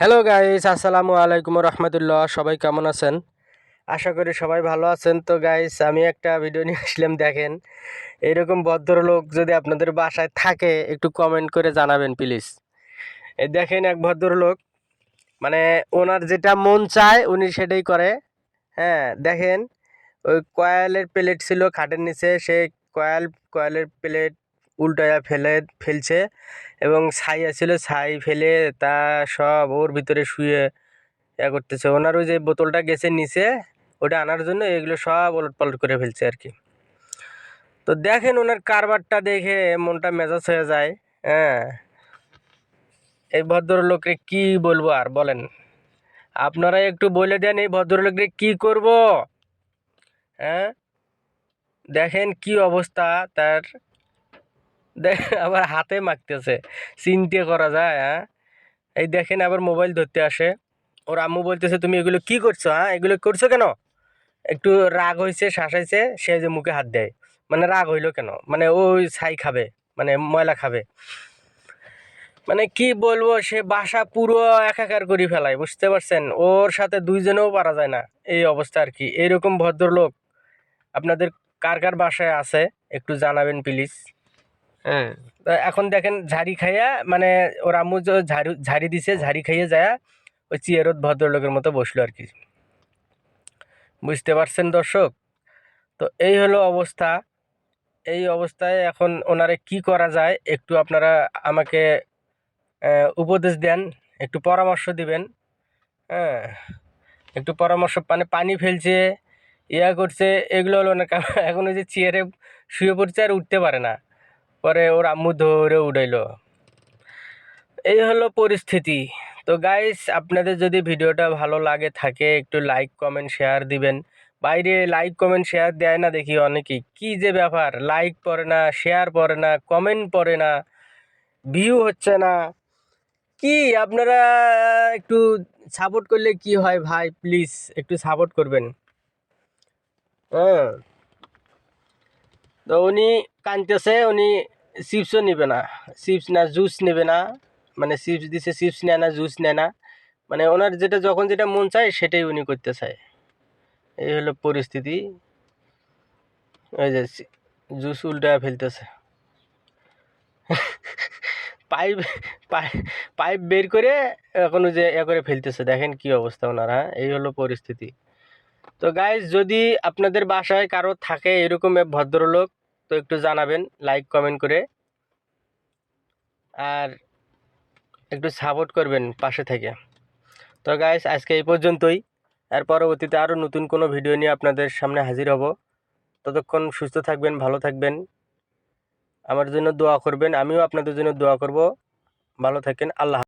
Hello guys, আসসালামু আলাইকুম রহমতুল্লাহ। সবাই কেমন আছেন? আশা করি সবাই ভালো আছেন। তো গাইস, আমি একটা ভিডিও নিয়ে আসলাম। দেখেন, এইরকম ভদ্রলোক যদি আপনাদের বাসায় থাকে একটু কমেন্ট করে জানাবেন প্লিজ। এই দেখেন, এক ভদ্রলোক, মানে ওনার যেটা মন চায় উনি সেটাই করে। হ্যাঁ, দেখেন, ওই কয়েলের প্লেট ছিল খাটের নিচে, সে কয়েলের প্লেট উল্টায়া ফেলছে, এবং ছাই ছিল, ছাই ফেলে তা সব ওর ভিতরে শুয়ে করতেছে। ওনার ওই যে বোতলটা গেছে নিচে, ওটা আনার জন্য এগুলো সব ওলট পালট করে ফেলছে আর কি। তো দেখেন, ওনার কারবারটা দেখে মনটা মেজাজ হয়ে যায়। হ্যাঁ, এই ভদ্রলোককে কি বলবো আর বলেন? আপনারা একটু বলে দেন এই ভদ্রলোককে কি করব। হ্যাঁ, দেখেন কি অবস্থা তার। আবার হাতে মাখতেছে, চিন্তা করা যায়? হ্যাঁ, এই দেখেন, আবার মোবাইল ধরতে আসে। ওর আম্মু বলতেছে, তুমি এগুলো কি করছো? হ্যাঁ, এগুলো করছো কেন? একটু রাগ হয়েছে, শাসাইছে, সে যে মুখে হাত দেয়। মানে রাগ হইলো কেন? মানে ওই ছাই খাবে, মানে ময়লা খাবে। মানে কি বলবো, সে বাসা পুরো একাকার করে ফেলায়, বুঝতে পারছেন? ওর সাথে দুইজনেও পারা যায় না, এই অবস্থা আর কি। এইরকম ভদ্রলোক আপনাদের কার কার বাসায় আছে একটু জানাবেন প্লিজ। হ্যাঁ, তা এখন দেখেন ঝাড়ি খাইয়া, মানে ওর আম্মু যে ঝাড়ি দিছে, ঝাড়ি খাইয়ে যায় ওই চেয়ারত ভদ্রলোকের মতো বসলো আর কি। বুঝতে পারছেন দর্শক? তো এই হলো অবস্থা। এই অবস্থায় এখন ওনারে কি করা যায় একটু আপনারা আমাকে উপদেশ দেন, একটু পরামর্শ দিবেন। হ্যাঁ, একটু পরামর্শ, মানে পানি ফেলছে, করছে, এগুলো হলো না এখন ওই যে চেয়ারে শুয়ে পড়ছে আর উঠতে পারে না, পরে ওর আম্মু ধরে উঠাইলো। এই হলো পরিস্থিতি। তো গাইস, আপনাদের যদি ভিডিওটা ভালো লাগে থাকে একটু লাইক কমেন্ট শেয়ার দিবেন। বাইরে লাইক কমেন্ট শেয়ার দেয় না দেখি অনেকেই, কি যে ব্যাপার! লাইক পড়ে না, শেয়ার পড়ে না, কমেন্ট পড়ে না, ভিউ হচ্ছে না। কি আপনারা একটু সাপোর্ট করলে কি হয় ভাই, প্লিজ একটু সাপোর্ট করবেন। হ্যাঁ, তো উনি কাঁদতেছে, উনি চিপসও নেবে না, চিপস না জুস নেবে না। মানে চিপস দিছে, চিপস নেয় না, জুস নেয় না। মানে ওনার যেটা যখন যেটা মন চায় সেটাই উনি করতে চায়। এই হলো পরিস্থিতি। ওই যে জুস উল্টা ফেলতেছে, পাইপ পাইপ বের করে এখন ওই যে করে ফেলতেছে। দেখেন কি অবস্থা ওনারা। এই হলো পরিস্থিতি। তো গাইজ, যদি আপনাদের বাসায় কারো থাকে এরকম এক ভদ্রলোক, তো একটু জানাবেন লাইক কমেন্ট করে, আর একটু সাপোর্ট করবেন পাশে থেকে। তো গাইজ, আজকে এই পর্যন্তই। আর পরবর্তীতে আরও নতুন কোনো ভিডিও নিয়ে আপনাদের সামনে হাজির হব। ততক্ষণ সুস্থ থাকবেন, ভালো থাকবেন, আমার জন্য দোয়া করবেন, আমিও আপনাদের জন্য দোয়া করব। ভালো থাকেন, আল্লাহ।